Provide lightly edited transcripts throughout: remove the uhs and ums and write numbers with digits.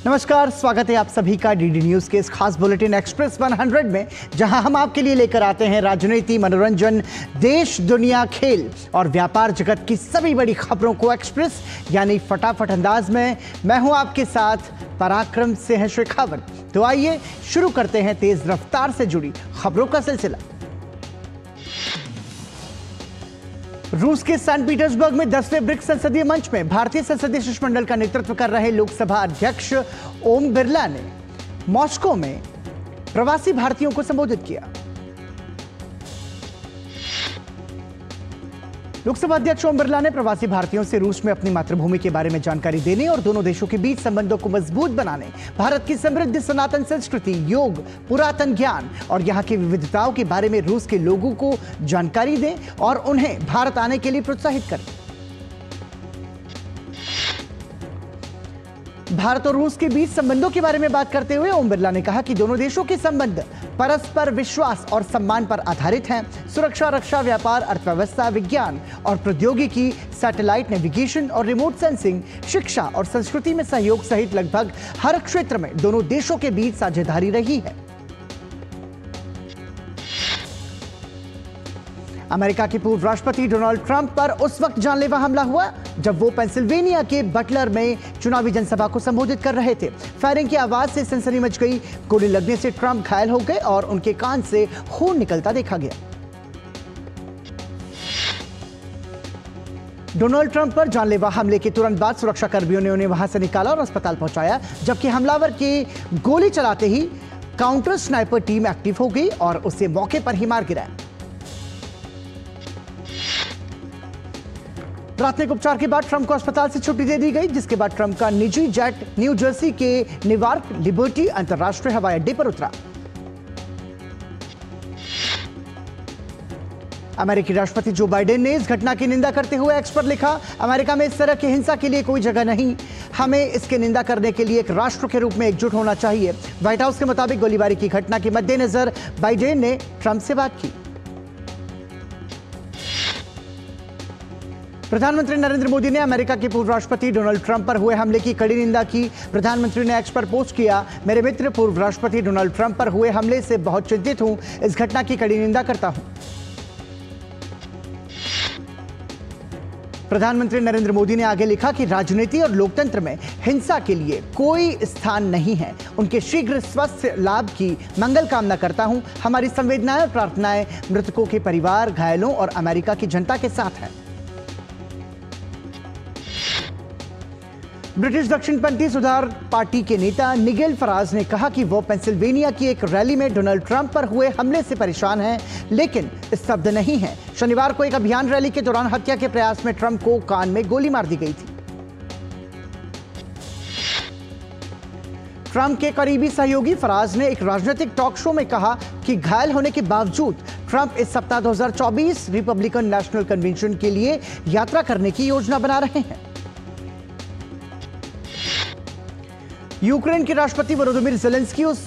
नमस्कार, स्वागत है आप सभी का डीडी न्यूज के इस खास बुलेटिन एक्सप्रेस 100 में, जहां हम आपके लिए लेकर आते हैं राजनीति, मनोरंजन, देश, दुनिया, खेल और व्यापार जगत की सभी बड़ी खबरों को एक्सप्रेस यानी फटाफट अंदाज में। मैं हूं आपके साथ पराक्रम सिंह शेखावत। तो आइए शुरू करते हैं तेज रफ्तार से जुड़ी खबरों का सिलसिला। रूस के सैंट पीटर्सबर्ग में 10वें ब्रिक्स संसदीय मंच में भारतीय संसदीय शिष्टमंडल का नेतृत्व कर रहे लोकसभा अध्यक्ष ओम बिरला ने मॉस्को में प्रवासी भारतीयों को संबोधित किया। लोकसभा अध्यक्ष ओम बिरला ने प्रवासी भारतीयों से रूस में अपनी मातृभूमि के बारे में जानकारी देने और दोनों देशों के बीच संबंधों को मजबूत बनाने, भारत की समृद्ध सनातन संस्कृति, योग, पुरातन ज्ञान और यहाँ की विविधताओं के बारे में रूस के लोगों को जानकारी दें और उन्हें भारत आने के लिए प्रोत्साहित करें। भारत और रूस के बीच संबंधों के बारे में बात करते हुए ओम बिरला ने कहा कि दोनों देशों के संबंध परस्पर विश्वास और सम्मान पर आधारित हैं। सुरक्षा, रक्षा, व्यापार, अर्थव्यवस्था, विज्ञान और प्रौद्योगिकी, सैटेलाइट नेविगेशन और रिमोट सेंसिंग, शिक्षा और संस्कृति में सहयोग सहित लगभग हर क्षेत्र में दोनों देशों के बीच साझेदारी रही है। अमेरिका के पूर्व राष्ट्रपति डोनाल्ड ट्रंप पर उस वक्त जानलेवा हमला हुआ जब वो पेंसिल्वेनिया के बटलर में चुनावी जनसभा को संबोधित कर रहे थे। फायरिंग की आवाज से सनसनी मच गई। गोली लगने से ट्रंप घायल हो गए और उनके कान से खून निकलता देखा गया। डोनाल्ड ट्रंप पर जानलेवा हमले के तुरंत बाद सुरक्षा कर्मियों ने उन्हें वहां से निकाला और अस्पताल पहुंचाया, जबकि हमलावर के गोली चलाते ही काउंटर स्नाइपर टीम एक्टिव हो गई और उसे मौके पर ही मार गिराया। प्राथमिक उपचार के बाद ट्रंप को अस्पताल से छुट्टी दे दी गई, जिसके बाद ट्रंप का निजी जेट न्यू जर्सी के नेवार्क लिबर्टी अंतर्राष्ट्रीय हवाई अड्डे पर उतरा। अमेरिकी राष्ट्रपति जो बाइडेन ने इस घटना की निंदा करते हुए एक्स पर लिखा, अमेरिका में इस तरह की हिंसा के लिए कोई जगह नहीं। हमें इसकी निंदा करने के लिए एक राष्ट्र के रूप में एकजुट होना चाहिए। व्हाइट हाउस के मुताबिक गोलीबारी की घटना के मद्देनजर बाइडेन ने ट्रंप से बात की। प्रधानमंत्री नरेंद्र मोदी ने अमेरिका के पूर्व राष्ट्रपति डोनाल्ड ट्रंप पर हुए हमले की कड़ी निंदा की। प्रधानमंत्री ने एक्स पर पोस्ट किया, मेरे मित्र पूर्व राष्ट्रपति डोनाल्ड ट्रंप पर हुए हमले से बहुत चिंतित हूं। इस घटना की कड़ी निंदा करता हूं। प्रधानमंत्री नरेंद्र मोदी ने आगे लिखा कि राजनीति और लोकतंत्र में हिंसा के लिए कोई स्थान नहीं है। उनके शीघ्र स्वस्थ लाभ की मंगल कामना करता हूं। हमारी संवेदनाएं और प्रार्थनाएं मृतकों के परिवार, घायलों और अमेरिका की जनता के साथ हैं। ब्रिटिश दक्षिणपंथी सुधार पार्टी के नेता निगेल फराज ने कहा कि वो पेंसिल्वेनिया की एक रैली में डोनाल्ड ट्रंप पर हुए हमले से परेशान हैं, लेकिन स्तब्ध नहीं हैं। शनिवार को एक अभियान रैली के दौरान हत्या के प्रयास में ट्रंप को कान में गोली मार दी गई थी। ट्रंप के करीबी सहयोगी फराज ने एक राजनीतिक टॉक शो में कहा कि घायल होने के बावजूद ट्रंप इस सप्ताह 2024 रिपब्लिकन नेशनल कन्वेंशन के लिए यात्रा करने की योजना बना रहे हैं। यूक्रेन के राष्ट्रपति वोलोदिमीर ज़ेलेंस्की उस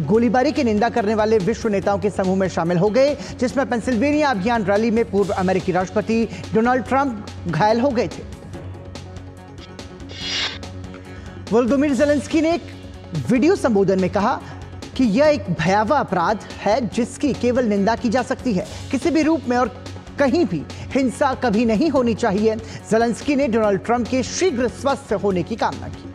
गोलीबारी की निंदा करने वाले विश्व नेताओं के समूह में शामिल हो गए जिसमें पेंसिल्वेनिया अभियान रैली में पूर्व अमेरिकी राष्ट्रपति डोनाल्ड ट्रंप घायल हो गए थे। वोलोदिमीर ज़ेलेंस्की ने एक वीडियो संबोधन में कहा कि यह एक भयावह अपराध है जिसकी केवल निंदा की जा सकती है। किसी भी रूप में और कहीं भी हिंसा कभी नहीं होनी चाहिए। ज़ेलेंस्की ने डोनाल्ड ट्रंप के शीघ्र स्वस्थ होने की कामना की।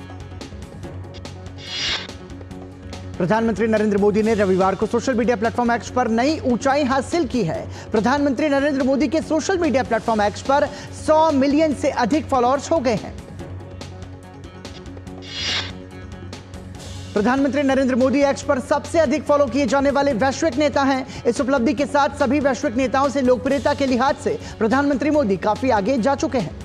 प्रधानमंत्री नरेंद्र मोदी ने रविवार को सोशल मीडिया प्लेटफॉर्म एक्स पर नई ऊंचाई हासिल की है। प्रधानमंत्री नरेंद्र मोदी के सोशल मीडिया प्लेटफॉर्म एक्स पर 100 मिलियन से अधिक फॉलोअर्स हो गए हैं। प्रधानमंत्री नरेंद्र मोदी एक्स पर सबसे अधिक फॉलो किए जाने वाले वैश्विक नेता हैं। इस उपलब्धि के साथ सभी वैश्विक नेताओं से लोकप्रियता के लिहाज से प्रधानमंत्री मोदी काफी आगे जा चुके हैं।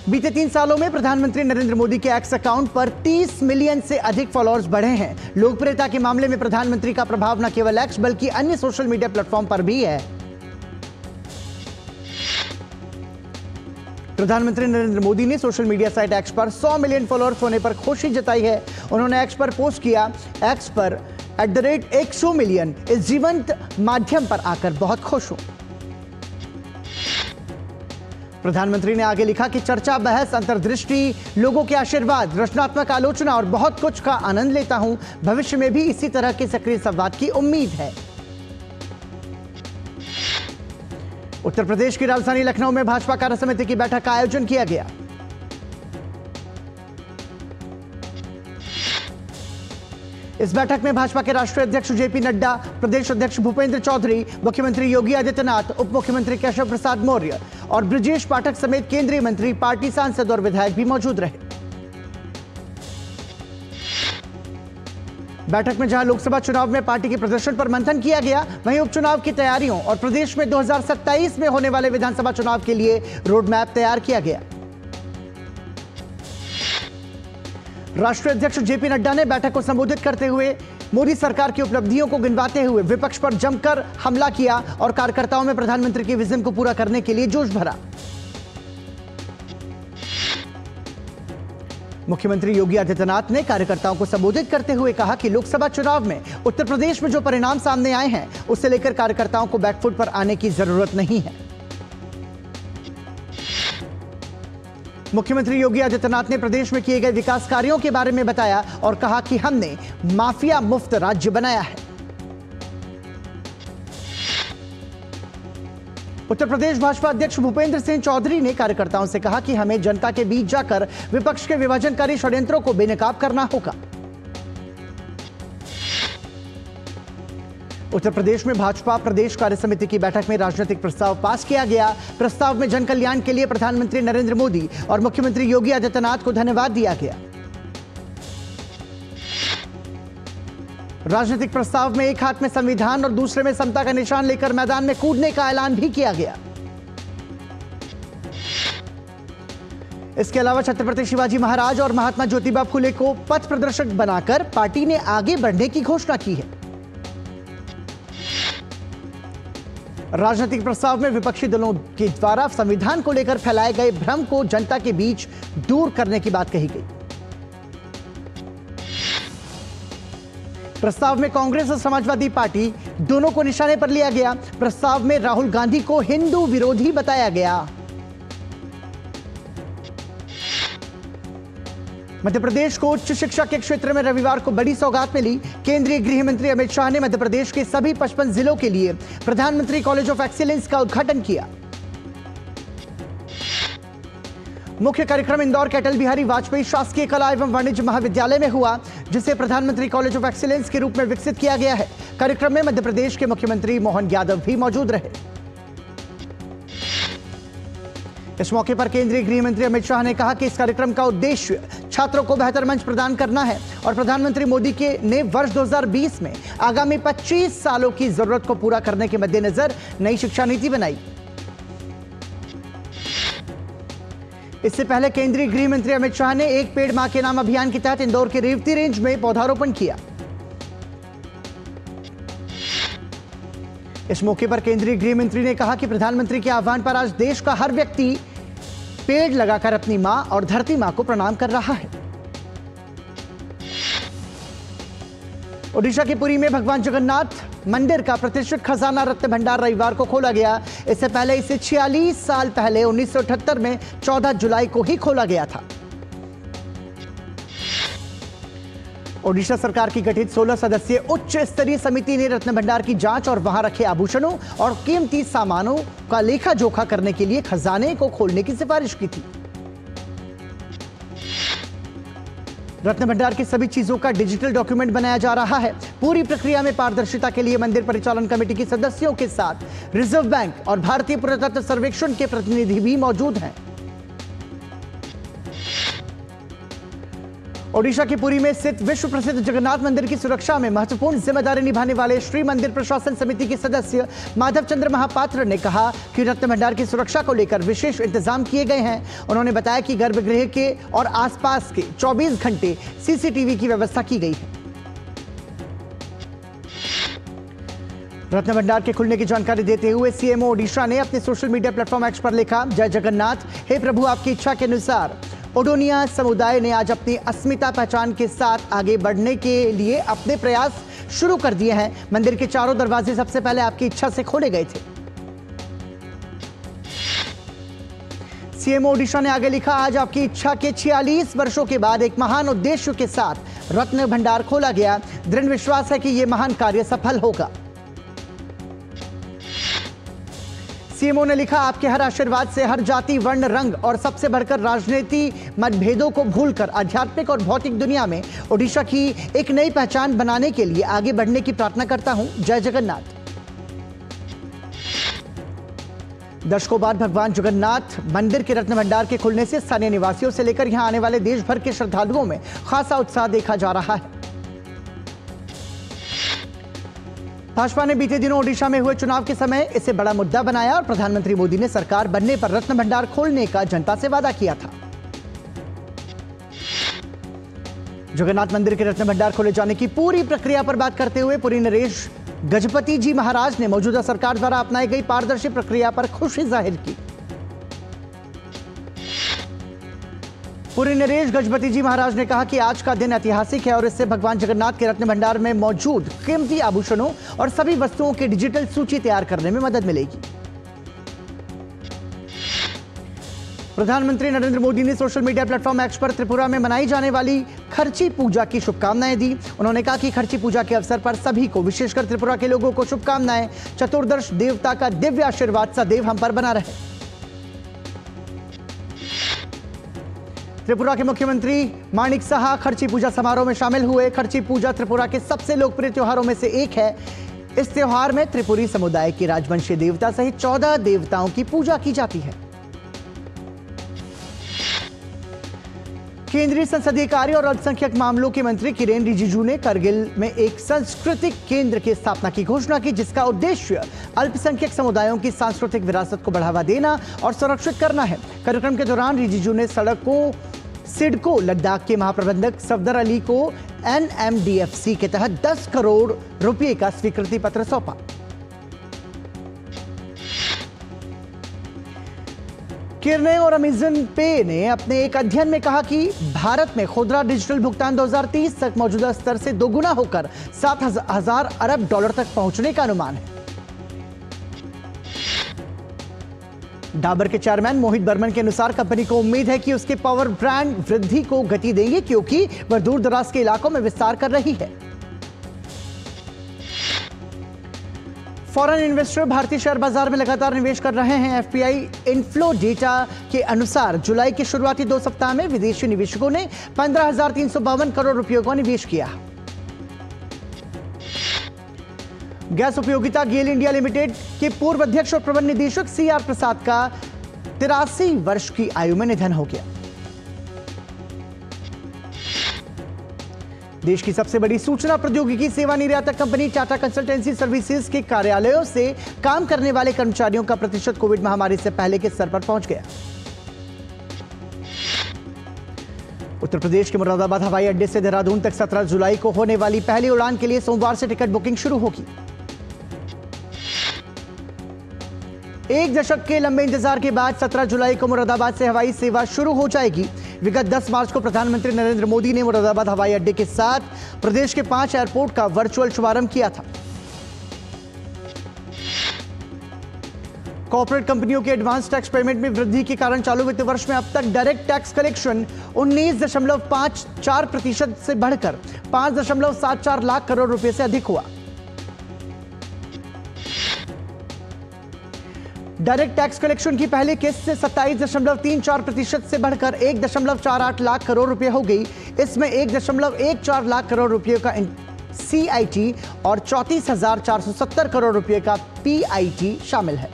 बीते 3 सालों में प्रधानमंत्री नरेंद्र मोदी के एक्स अकाउंट पर 30 मिलियन से अधिक फॉलोअर्स बढ़े हैं। लोकप्रियता के मामले में प्रधानमंत्री का प्रभाव न केवल एक्स बल्कि अन्य सोशल मीडिया प्लेटफॉर्म पर भी है। प्रधानमंत्री नरेंद्र मोदी ने सोशल मीडिया साइट एक्स पर 100 मिलियन फॉलोअर्स होने पर खुशी जताई है। उन्होंने एक्स पर पोस्ट किया, एक्स पर @100 मिलियन इस जीवंत माध्यम पर आकर बहुत खुश हूं। प्रधानमंत्री ने आगे लिखा कि चर्चा, बहस, अंतर्दृष्टि, लोगों के आशीर्वाद, रचनात्मक आलोचना और बहुत कुछ का आनंद लेता हूं। भविष्य में भी इसी तरह के सक्रिय संवाद की उम्मीद है। उत्तर प्रदेश की राजधानी लखनऊ में भाजपा कार्य समिति की बैठक का आयोजन किया गया। इस बैठक में भाजपा के राष्ट्रीय अध्यक्ष जेपी नड्डा, प्रदेश अध्यक्ष भूपेंद्र चौधरी, मुख्यमंत्री योगी आदित्यनाथ, उप मुख्यमंत्री केशव प्रसाद मौर्य और ब्रजेश पाठक समेत केंद्रीय मंत्री, पार्टी सांसद और विधायक भी मौजूद रहे। बैठक में जहां लोकसभा चुनाव में पार्टी के प्रदर्शन पर मंथन किया गया, वहीं उपचुनाव की तैयारियों और प्रदेश में 2027 में होने वाले विधानसभा चुनाव के लिए रोड मैप तैयार किया गया। राष्ट्रीय अध्यक्ष जेपी नड्डा ने बैठक को संबोधित करते हुए मोदी सरकार की उपलब्धियों को गिनवाते हुए विपक्ष पर जमकर हमला किया और कार्यकर्ताओं में प्रधानमंत्री के विजन को पूरा करने के लिए जोश भरा। मुख्यमंत्री योगी आदित्यनाथ ने कार्यकर्ताओं को संबोधित करते हुए कहा कि लोकसभा चुनाव में उत्तर प्रदेश में जो परिणाम सामने आए हैं, उससे लेकर कार्यकर्ताओं को बैकफुट पर आने की जरूरत नहीं है। मुख्यमंत्री योगी आदित्यनाथ ने प्रदेश में किए गए विकास कार्यों के बारे में बताया और कहा कि हमने माफिया मुक्त राज्य बनाया है। उत्तर प्रदेश भाजपा अध्यक्ष भूपेंद्र सिंह चौधरी ने कार्यकर्ताओं से कहा कि हमें जनता के बीच जाकर विपक्ष के विभाजनकारी षड्यंत्रों को बेनकाब करना होगा। उत्तर प्रदेश में भाजपा प्रदेश कार्य समिति की बैठक में राजनीतिक प्रस्ताव पास किया गया। प्रस्ताव में जन कल्याण के लिए प्रधानमंत्री नरेंद्र मोदी और मुख्यमंत्री योगी आदित्यनाथ को धन्यवाद दिया गया। राजनीतिक प्रस्ताव में एक हाथ में संविधान और दूसरे में समता का निशान लेकर मैदान में कूदने का ऐलान भी किया गया। इसके अलावा छत्रपति शिवाजी महाराज और महात्मा ज्योतिबा फुले को पथ प्रदर्शक बनाकर पार्टी ने आगे बढ़ने की घोषणा की है। राजनीतिक प्रस्ताव में विपक्षी दलों के द्वारा संविधान को लेकर फैलाए गए भ्रम को जनता के बीच दूर करने की बात कही गई। प्रस्ताव में कांग्रेस और समाजवादी पार्टी दोनों को निशाने पर लिया गया। प्रस्ताव में राहुल गांधी को हिंदू विरोधी बताया गया। मध्य प्रदेश को उच्च शिक्षा के क्षेत्र में रविवार को बड़ी सौगात मिली। केंद्रीय गृह मंत्री अमित शाह ने मध्य प्रदेश के सभी 55 जिलों के लिए प्रधानमंत्री कॉलेज ऑफ एक्सीलेंस का उद्घाटन किया। मुख्य कार्यक्रम इंदौर के अटल बिहारी वाजपेयी शासकीय कला एवं वाणिज्य महाविद्यालय में हुआ, जिसे प्रधानमंत्री कॉलेज ऑफ एक्सीलेंस के रूप में विकसित किया गया है। कार्यक्रम में मध्य प्रदेश के मुख्यमंत्री मोहन यादव भी मौजूद रहे। इस मौके पर केंद्रीय गृह मंत्री अमित शाह ने कहा कि इस कार्यक्रम का उद्देश्य छात्रों को बेहतर मंच प्रदान करना है और प्रधानमंत्री मोदी ने वर्ष 2020 में आगामी 25 सालों की जरूरत को पूरा करने के मद्देनजर नई शिक्षा नीति बनाई। इससे पहले केंद्रीय गृह मंत्री अमित शाह ने एक पेड़ मां के नाम अभियान के तहत इंदौर के रेवती रेंज में पौधारोपण किया। इस मौके पर केंद्रीय गृह मंत्री ने कहा कि प्रधानमंत्री के आह्वान पर आज देश का हर व्यक्ति पेड़ लगाकर अपनी मां और धरती मां को प्रणाम कर रहा है। ओडिशा के पुरी में भगवान जगन्नाथ मंदिर का प्रतिष्ठित खजाना रत्न भंडार रविवार को खोला गया। इससे पहले इसे 46 साल पहले 1978 में 14 जुलाई को ही खोला गया था। ओडिशा सरकार की गठित 16 सदस्यीय उच्च स्तरीय समिति ने रत्न भंडार की जांच और वहां रखे आभूषणों और कीमती सामानों का लेखा जोखा करने के लिए खजाने को खोलने की सिफारिश की थी। रत्न भंडार की सभी चीजों का डिजिटल डॉक्यूमेंट बनाया जा रहा है। पूरी प्रक्रिया में पारदर्शिता के लिए मंदिर परिचालन कमेटी के सदस्यों के साथ रिजर्व बैंक और भारतीय पुरातत्व सर्वेक्षण के प्रतिनिधि भी मौजूद हैं। ओडिशा के पुरी में स्थित विश्व प्रसिद्ध जगन्नाथ मंदिर की सुरक्षा में महत्वपूर्ण जिम्मेदारी निभाने वाले श्री मंदिर प्रशासन समिति के सदस्य माधव चंद्र महापात्र ने कहा कि रत्न भंडार की सुरक्षा को लेकर विशेष इंतजाम किए गए हैं। उन्होंने बताया कि गर्भगृह के और आसपास के 24 घंटे सीसीटीवी की व्यवस्था की गई है। रत्न भंडार के खुलने की जानकारी देते हुए सीएमओ ओडिशा ने अपने सोशल मीडिया प्लेटफॉर्म एक्स पर लिखा, जय जगन्नाथ। हे प्रभु, आपकी इच्छा के अनुसार ओडोनिया समुदाय ने आज अपनी अस्मिता पहचान के साथ आगे बढ़ने के लिए अपने प्रयास शुरू कर दिए हैं। मंदिर के चारों दरवाजे सबसे पहले आपकी इच्छा से खोले गए थे। सीएम ओडिशा ने आगे लिखा, आज आपकी इच्छा के 46 वर्षों के बाद एक महान उद्देश्य के साथ रत्न भंडार खोला गया। दृढ़ विश्वास है कि यह महान कार्य सफल होगा। सीएमओ ने लिखा, आपके हर आशीर्वाद से हर जाति, वर्ण, रंग और सबसे बढ़कर राजनीति मतभेदों को भूलकर आध्यात्मिक और भौतिक दुनिया में ओडिशा की एक नई पहचान बनाने के लिए आगे बढ़ने की प्रार्थना करता हूं। जय जगन्नाथ। दशकों बाद भगवान जगन्नाथ मंदिर के रत्न भंडार के खुलने से स्थानीय निवासियों से लेकर यहां आने वाले देश भर के श्रद्धालुओं में खासा उत्साह देखा जा रहा है। भाजपा ने बीते दिनों ओडिशा में हुए चुनाव के समय इसे बड़ा मुद्दा बनाया और प्रधानमंत्री मोदी ने सरकार बनने पर रत्न भंडार खोलने का जनता से वादा किया था। जगन्नाथ मंदिर के रत्न भंडार खोले जाने की पूरी प्रक्रिया पर बात करते हुए पुरी नरेश गजपति जी महाराज ने मौजूदा सरकार द्वारा अपनाई गई पारदर्शी प्रक्रिया पर खुशी जाहिर की। पुरी नरेश गजपति जी महाराज ने कहा कि आज का दिन ऐतिहासिक है और इससे भगवान जगन्नाथ के रत्न भंडार में मौजूद कीमती आभूषणों और सभी वस्तुओं की डिजिटल सूची तैयार करने में मदद मिलेगी। प्रधानमंत्री नरेंद्र मोदी ने सोशल मीडिया प्लेटफॉर्म एक्स पर त्रिपुरा में मनाई जाने वाली खर्ची पूजा की शुभकामनाएं दी। उन्होंने कहा कि खर्ची पूजा के अवसर पर सभी को, विशेषकर त्रिपुरा के लोगों को शुभकामनाएं। चतुर्दश देवता का दिव्य आशीर्वाद सदैव हम पर बना रहे। त्रिपुरा के मुख्यमंत्री माणिक साहा खर्ची पूजा समारोह में शामिल हुए। खर्ची पूजा त्रिपुरा के सबसे लोकप्रिय त्योहारों में से एक है। इस त्योहार में त्रिपुरी समुदाय के राजवंशी देवता सहित 14 देवताओं की पूजा की जाती है। केंद्रीय संसदीय कार्य और अल्पसंख्यक मामलों के मंत्री किरेन रिजिजू ने करगिल में एक सांस्कृतिक केंद्र की स्थापना की घोषणा की, जिसका उद्देश्य अल्पसंख्यक समुदायों की सांस्कृतिक विरासत को बढ़ावा देना और संरक्षित करना है। कार्यक्रम के दौरान रिजिजू ने सड़कों सिडको लद्दाख के महाप्रबंधक सफदर अली को NMDFC के तहत 10 करोड़ रुपए का स्वीकृति पत्र सौंपा। किरने और अमेज़न पे ने अपने एक अध्ययन में कहा कि भारत में खुदरा डिजिटल भुगतान 2030 तक मौजूदा स्तर से दोगुना होकर 7,000 अरब डॉलर तक पहुंचने का अनुमान है। डाबर के चेयरमैन मोहित बर्मन के अनुसार कंपनी को उम्मीद है कि उसके पावर ब्रांड वृद्धि को गति देंगे, क्योंकि वह दूर दराज के इलाकों में विस्तार कर रही है। फॉरेन इन्वेस्टर भारतीय शेयर बाजार में लगातार निवेश कर रहे हैं। FPI इनफ्लो डेटा के अनुसार जुलाई के शुरुआती 2 सप्ताह में विदेशी निवेशकों ने 15,352 करोड़ रुपयों का निवेश किया। गैस उपयोगिता गेल इंडिया लिमिटेड के पूर्व अध्यक्ष और प्रबंध निदेशक CR प्रसाद का 83 वर्ष की आयु में निधन हो गया। देश की सबसे बड़ी सूचना प्रौद्योगिकी सेवा निर्यातक कंपनी टाटा कंसल्टेंसी सर्विसेज के कार्यालयों से काम करने वाले कर्मचारियों का प्रतिशत कोविड महामारी से पहले के स्तर पर पहुंच गया। उत्तर प्रदेश के मुरादाबाद हवाई अड्डे से देहरादून तक 17 जुलाई को होने वाली पहली उड़ान के लिए सोमवार से टिकट बुकिंग शुरू होगी। 1 दशक के लंबे इंतजार के बाद 17 जुलाई को मुरादाबाद से हवाई सेवा शुरू हो जाएगी। विगत 10 मार्च को प्रधानमंत्री नरेंद्र मोदी ने मुरादाबाद हवाई अड्डे के साथ प्रदेश के 5 एयरपोर्ट का वर्चुअल शुभारंभ किया था। कॉर्पोरेट कंपनियों के एडवांस टैक्स पेमेंट में वृद्धि के कारण चालू वित्त वर्ष में अब तक डायरेक्ट टैक्स कलेक्शन 19.54% से बढ़कर 5.74 लाख करोड़ रुपए से अधिक हुआ। डायरेक्ट टैक्स कलेक्शन की पहली किस्त से 27.34% से बढ़कर 1.48 लाख करोड़ रुपए हो गई। इसमें 1.14 लाख करोड़ रुपए का CIT और 34,470 करोड़ रुपए का PIT शामिल है।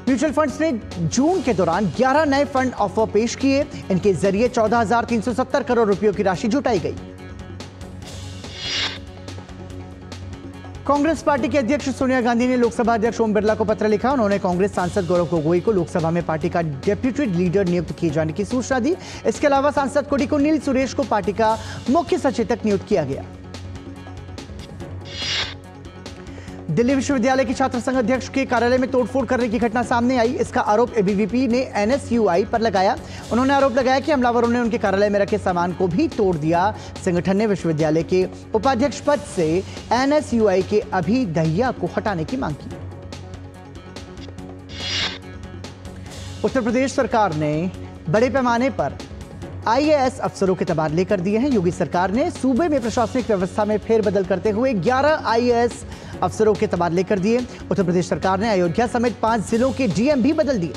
म्यूचुअल फंड्स ने जून के दौरान 11 नए फंड ऑफर पेश किए। इनके जरिए 14,370 करोड़ रुपयों की राशि जुटाई गई। कांग्रेस पार्टी के अध्यक्ष सोनिया गांधी ने लोकसभा अध्यक्ष ओम बिरला को पत्र लिखा। उन्होंने कांग्रेस सांसद गौरव गोगोई को लोकसभा में पार्टी का डेप्यूटी लीडर नियुक्त किए जाने की सूचना दी। इसके अलावा सांसद कोडिकुनिल सुरेश को पार्टी का मुख्य सचेतक नियुक्त किया गया। दिल्ली विश्वविद्यालय के छात्र संघ अध्यक्ष के कार्यालय में तोड़फोड़ करने की घटना सामने आई। इसका आरोप ABVP ने NSUI पर लगाया। उन्होंने आरोप लगाया कि हमलावरों ने उनके कार्यालय में रखे सामान को भी तोड़ दिया। संगठन ने विश्वविद्यालय के उपाध्यक्ष पद से NSUI के अभी दहिया को हटाने की मांग की। उत्तर प्रदेश सरकार ने बड़े पैमाने पर आईएएस अफसरों के तबादले कर दिए हैं। योगी सरकार ने सूबे में प्रशासनिक व्यवस्था में फेरबदल करते हुए 11 आईएएस अफसरों के तबादले कर दिए। उत्तर प्रदेश सरकार ने अयोध्या समेत 5 जिलों के डीएम भी बदल दिए।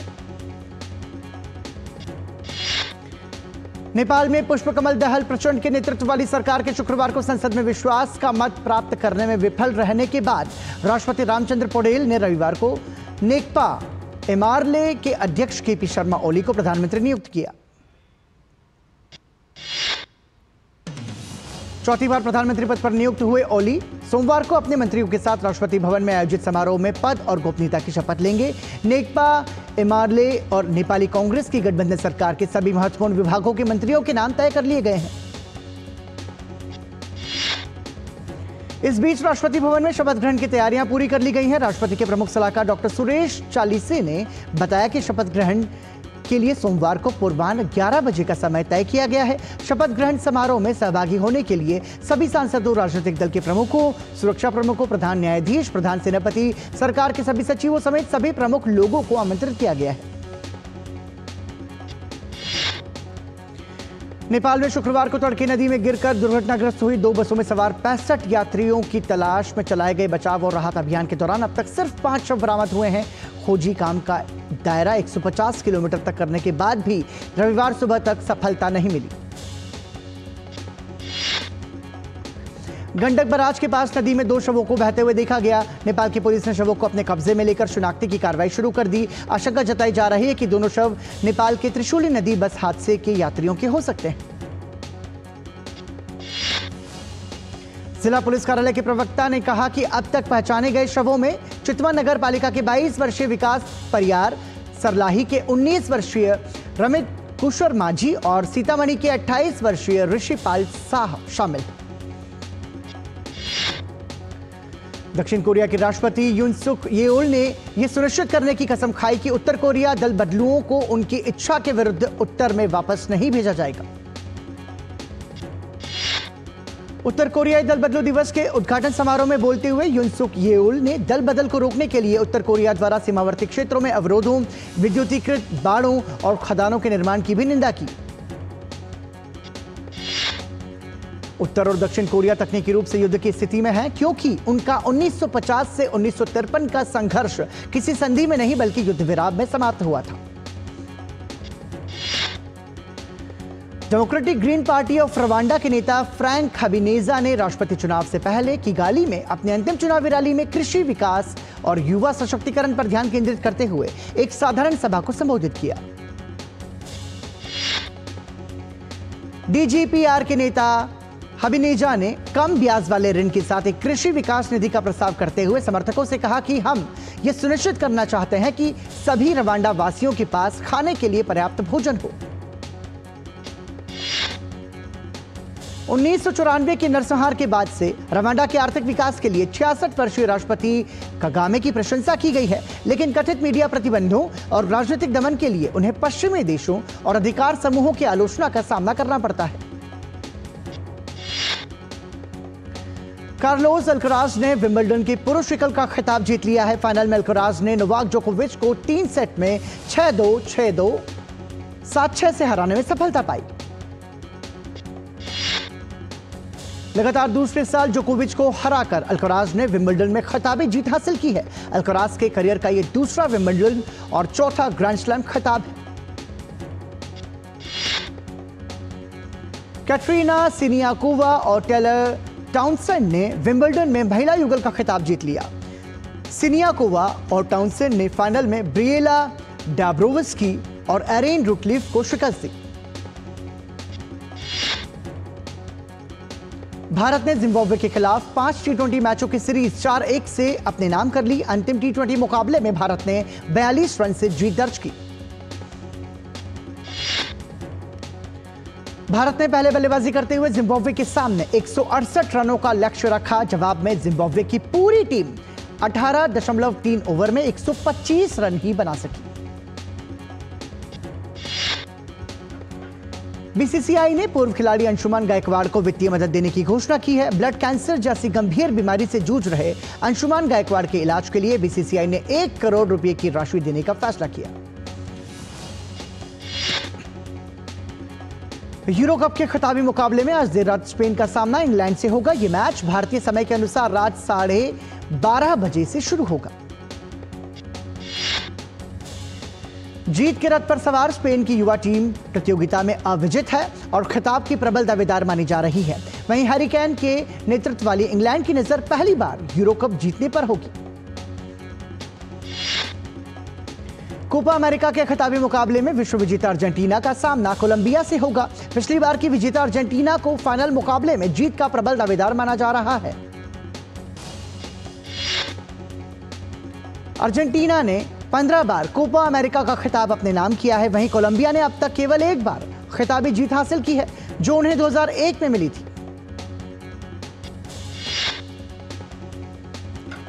नेपाल में पुष्पकमल दहल प्रचंड के नेतृत्व वाली सरकार के शुक्रवार को संसद में विश्वास का मत प्राप्त करने में विफल रहने के बाद राष्ट्रपति रामचंद्र पौडेल ने रविवार को नेकपा एमाले के अध्यक्ष केपी शर्मा ओली को प्रधानमंत्री नियुक्त किया। चौथी बार प्रधानमंत्री पद पर नियुक्त हुए ओली सोमवार को अपने मंत्रियों के साथ राष्ट्रपति भवन में आयोजित समारोह में पद और गोपनीयता की शपथ लेंगे। नेकपा एमाले और नेपाली कांग्रेस की गठबंधन सरकार के सभी महत्वपूर्ण विभागों के मंत्रियों के नाम तय कर लिए गए हैं। इस बीच राष्ट्रपति भवन में शपथ ग्रहण की तैयारियां पूरी कर ली गई हैं। राष्ट्रपति के प्रमुख सलाहकार डॉक्टर सुरेश चालीसे ने बताया कि शपथ ग्रहण के लिए सोमवार को पूर्वाह्न 11 बजे का समय तय किया गया है। शपथ ग्रहण समारोह में सहभागी होने के लिए सभी सांसदों, राजनीतिक दल के प्रमुखों, सुरक्षा प्रमुखों, प्रधान न्यायाधीश, प्रधान सेनापति, सरकार के सभी सचिवों समेत सभी प्रमुख लोगों को आमंत्रित किया गया है। नेपाल में शुक्रवार को तड़के नदी में गिरकर दुर्घटनाग्रस्त हुई 2 बसों में सवार 65 यात्रियों की तलाश में चलाए गए बचाव और राहत अभियान के दौरान अब तक सिर्फ 5 शव बरामद हुए हैं। खोजी काम का दायरा 150 किलोमीटर तक करने के बाद भी रविवार सुबह तक सफलता नहीं मिली। गंडक बराज के पास नदी में 2 शवों को बहते हुए देखा गया। नेपाल की पुलिस ने शवों को अपने कब्जे में लेकर शिनाख्ती की कार्रवाई शुरू कर दी। आशंका जताई जा रही है कि दोनों शव नेपाल के त्रिशूली नदी बस हादसे के यात्रियों के हो सकते हैं। जिला पुलिस कार्यालय के प्रवक्ता ने कहा कि अब तक पहचाने गए शवों में चितवा नगर पालिका के 22 वर्षीय विकास परियार, सरलाही के 19 वर्षीय रमित कुशर माझी और सीतामढ़ी के 28 वर्षीय ऋषिपाल शाह शामिल हैं। दक्षिण कोरिया के राष्ट्रपति यून सुक येओल ने यह सुनिश्चित करने की कसम खाई कि उत्तर कोरिया दल बदलुओं को उनकी इच्छा के विरुद्ध उत्तर में वापस नहीं भेजा जाएगा। उत्तर कोरियाई दल बदलू दिवस के उद्घाटन समारोह में बोलते हुए यून सुक येओल ने दल बदल को रोकने के लिए उत्तर कोरिया द्वारा सीमावर्ती क्षेत्रों में अवरोधों, विद्युतीकृत बाड़ों और खदानों के निर्माण की भी निंदा की। उत्तर और दक्षिण कोरिया तकनीकी रूप से युद्ध की स्थिति में है, क्योंकि उनका 1950 से 1953 का संघर्ष किसी संधि में नहीं बल्कि युद्ध विराम में समाप्त हुआ था। Democratic green party of Rwanda के नेता फ्रैंक हबिनेजा ने राष्ट्रपति चुनाव से पहले किगाली में अपने अंतिम चुनावी रैली में कृषि विकास और युवा सशक्तिकरण पर ध्यान केंद्रित करते हुए एक साधारण सभा को संबोधित किया। डीजीपीआर के नेता हबिनेजा ने कम ब्याज वाले ऋण के साथ एक कृषि विकास निधि का प्रस्ताव करते हुए समर्थकों से कहा कि हम यह सुनिश्चित करना चाहते हैं कि सभी रवांडा वासियों के पास खाने के लिए पर्याप्त भोजन हो। 1994 के नरसंहार के बाद से रवांडा के आर्थिक विकास के लिए 66 वर्षीय राष्ट्रपति कगामे की प्रशंसा की गई है, लेकिन कथित मीडिया प्रतिबंधों और राजनीतिक दमन के लिए उन्हें पश्चिमी देशों और अधिकार समूहों की आलोचना का सामना करना पड़ता है। कार्लोस अल्कराज ने विंबलडन के पुरुष एकल का खिताब जीत लिया है। फाइनल में अल्कराज ने नोवाक जोकोविच को 3 सेट में 6-2, 6-2, 7-6 से हराने में सफलता पाई। लगातार दूसरे साल जोकोविच को हराकर अल्कराज ने विंबलडन में खिताबी जीत हासिल की है। अल्कराज के करियर का यह दूसरा विंबलडन और चौथा ग्रैंड स्लैम खिताब है। कैटरीना सिनियाकोवा और टेलर टाउनसेंड ने विंबलडन में महिला युगल का खिताब जीत लिया। सिनियाकोवा और टाउनसेंड ने फाइनल में ब्रिएला डाब्रोवस्की और एरेन रुटलिफ को शिकस्त दी। भारत ने जिम्बाब्वे के खिलाफ 5 टी20 मैचों की सीरीज 4-1 से अपने नाम कर ली। अंतिम टी20 मुकाबले में भारत ने 42 रन से जीत दर्ज की। भारत ने पहले बल्लेबाजी करते हुए जिम्बाब्वे के सामने 168 रनों का लक्ष्य रखा। जवाब में जिम्बाब्वे की पूरी टीम 18.3 ओवर में 125 रन ही बना सकी। बीसीसीआई ने पूर्व खिलाड़ी अंशुमान गायकवाड़ को वित्तीय मदद देने की घोषणा की है। ब्लड कैंसर जैसी गंभीर बीमारी से जूझ रहे अंशुमान गायकवाड़ के इलाज के लिए बीसीसीआई ने 1 करोड़ रुपए की राशि देने का फैसला किया। यूरो कप के खिताबी मुकाबले में आज देर रात स्पेन का सामना इंग्लैंड से होगा। यह मैच भारतीय समय के अनुसार रात 12:30 बजे से शुरू होगा। जीत के रथ पर सवार स्पेन की युवा टीम प्रतियोगिता में अविजित है और खिताब की प्रबल दावेदार मानी जा रही है। वहीं हैरी केन के नेतृत्व वाली इंग्लैंड की नजर पहली बार यूरो कप जीतने पर होगी। कोपा अमेरिका के खिताबी मुकाबले में विश्व विजेता अर्जेंटीना का सामना कोलंबिया से होगा। पिछली बार की विजेता अर्जेंटीना को फाइनल मुकाबले में जीत का प्रबल दावेदार माना जा रहा है। अर्जेंटीना ने 15 बार कोपा अमेरिका का खिताब अपने नाम किया है। वहीं कोलंबिया ने अब तक केवल एक बार खिताबी जीत हासिल की है, जो उन्हें 2001 में मिली थी।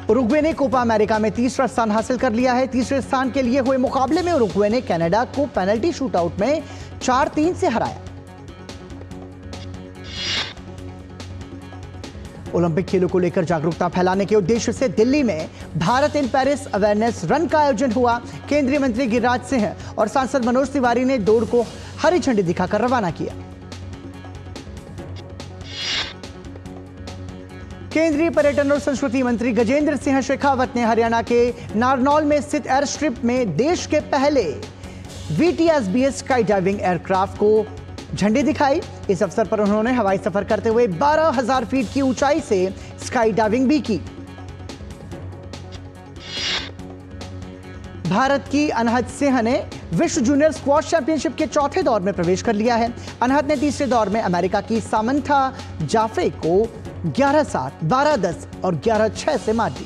उरुग्वे ने कोपा अमेरिका में तीसरा स्थान हासिल कर लिया है। तीसरे स्थान के लिए हुए मुकाबले में उरुग्वे ने कनाडा को पेनल्टी शूटआउट में 4-3 से हराया। ओलंपिक खेलों को लेकर जागरूकता फैलाने के उद्देश्य से दिल्ली में Bharat in Paris awareness run का आयोजन हुआ। केंद्रीय मंत्री गिरिराज सिंह और सांसद मनोज तिवारी ने दौड़ को हरी झंडी दिखाकर रवाना किया। केंद्रीय पर्यटन और संस्कृति मंत्री गजेंद्र सिंह शेखावत ने हरियाणा के नारनौल में स्थित एयर स्ट्रिप में देश के पहले VTSBS स्काई डाइविंग एयरक्राफ्ट को झंडी दिखाई। इस अवसर पर उन्होंने हवाई सफर करते हुए 12,000 फीट की ऊंचाई से स्काई डाइविंग भी की। भारत की अनहद सिंह ने विश्व जूनियर स्क्वॉश चैंपियनशिप के चौथे दौर में प्रवेश कर लिया है। अनहद ने तीसरे दौर में अमेरिका की सामंथा जाफे को 11-7, 12-10 और 11-6 से मात दी।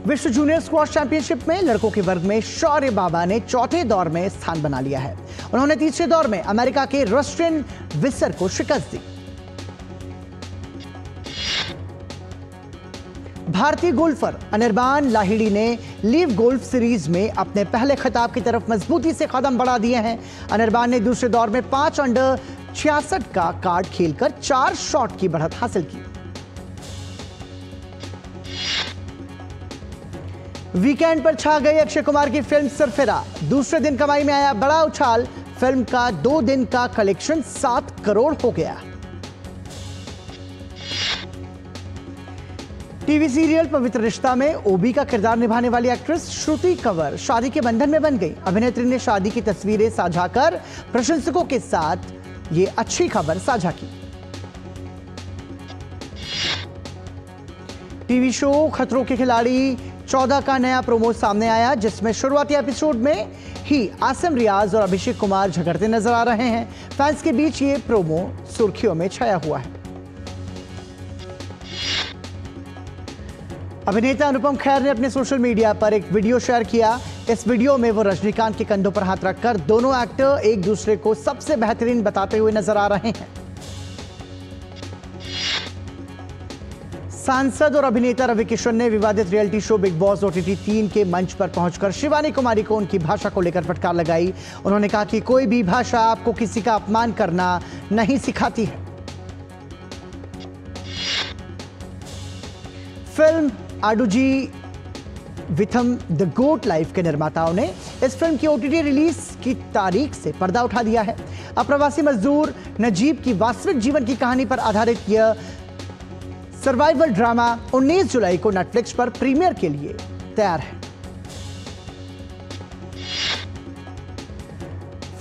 विश्व जूनियर स्क्वॉश चैंपियनशिप में लड़कों के वर्ग में शौर्य बाबा ने चौथे दौर में स्थान बना लिया है। उन्होंने तीसरे दौर में अमेरिका के रस्टिन विसर को शिकस्त दी। भारतीय गोल्फर अनिर्बान लाहिड़ी ने लीव गोल्फ सीरीज में अपने पहले खिताब की तरफ मजबूती से कदम बढ़ा दिए हैं। अनिर्बान ने दूसरे दौर में 5 अंडर 66 का कार्ड खेलकर 4 शॉट की बढ़त हासिल की। वीकेंड पर छा गई अक्षय कुमार की फिल्म सरफिरा। दूसरे दिन कमाई में आया बड़ा उछाल। फिल्म का 2 दिन का कलेक्शन 7 करोड़ हो गया। टीवी सीरियल पवित्र रिश्ता में ओबी का किरदार निभाने वाली एक्ट्रेस श्रुति कंवर शादी के बंधन में बन गई। अभिनेत्री ने शादी की तस्वीरें साझा कर प्रशंसकों के साथ ये अच्छी खबर साझा की। टीवी शो खतरों के खिलाड़ी 14 का नया प्रोमो सामने आया, जिसमें शुरुआती एपिसोड में ही आसिम रियाज और अभिषेक कुमार झगड़ते नजर आ रहे हैं। फैंस के बीच ये प्रोमो सुर्खियों में छाया हुआ है। अभिनेता अनुपम खेर ने अपने सोशल मीडिया पर एक वीडियो शेयर किया। इस वीडियो में वो रजनीकांत के कंधों पर हाथ रखकर दोनों एक्टर एक दूसरे को सबसे बेहतरीन बताते हुए नजर आ रहे हैं। सांसद और अभिनेता रवि किशन ने विवादित reality show big boss OTT 3 के मंच पर पहुंचकर शिवानी कुमारी को उनकी भाषा को लेकर फटकार लगाई। उन्होंने कहा कि कोई भी भाषा आपको किसी का अपमान करना नहीं सिखाती है। फिल्म आडुजी विथम द गोट लाइफ के निर्माताओं ने इस फिल्म की OTT रिलीज की तारीख से पर्दा उठा दिया है। अप्रवासी मजदूर नजीब की वास्तविक जीवन की कहानी पर आधारित यह सर्वाइवल ड्रामा 19 जुलाई को नेटफ्लिक्स पर प्रीमियर के लिए तैयार है।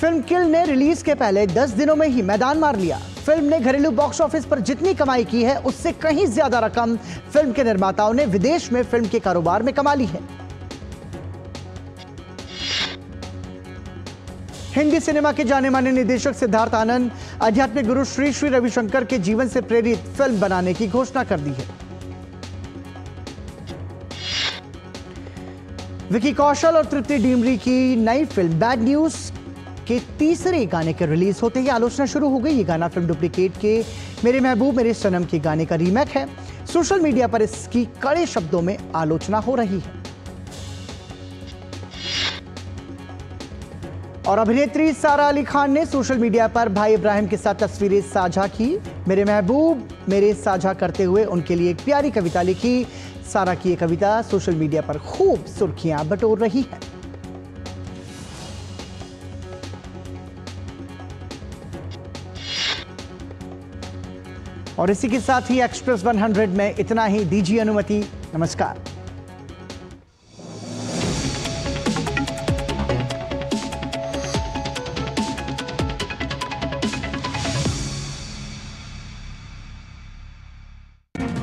फिल्म किल ने रिलीज के पहले 10 दिनों में ही मैदान मार लिया। फिल्म ने घरेलू बॉक्स ऑफिस पर जितनी कमाई की है, उससे कहीं ज्यादा रकम फिल्म के निर्माताओं ने विदेश में फिल्म के कारोबार में कमा ली है। हिंदी सिनेमा के जाने माने निदेशक सिद्धार्थ आनंद आध्यात्मिक गुरु श्री श्री रविशंकर के जीवन से प्रेरित फिल्म बनाने की घोषणा कर दी है। विकी कौशल और तृप्ति डिमरी की नई फिल्म बैड न्यूज के तीसरे गाने के रिलीज होते ही आलोचना शुरू हो गई। ये गाना फिल्म डुप्लीकेट के मेरे महबूब मेरे सनम के गाने का रीमेक है। सोशल मीडिया पर इसकी कड़े शब्दों में आलोचना हो रही है। और अभिनेत्री सारा अली खान ने सोशल मीडिया पर भाई इब्राहिम के साथ तस्वीरें साझा की। मेरे महबूब मेरे साझा करते हुए उनके लिए एक प्यारी कविता लिखी। सारा की ये कविता सोशल मीडिया पर खूब सुर्खियां बटोर रही है। और इसी के साथ ही एक्सप्रेस 100 में इतना ही। दीजिए अनुमति। नमस्कार।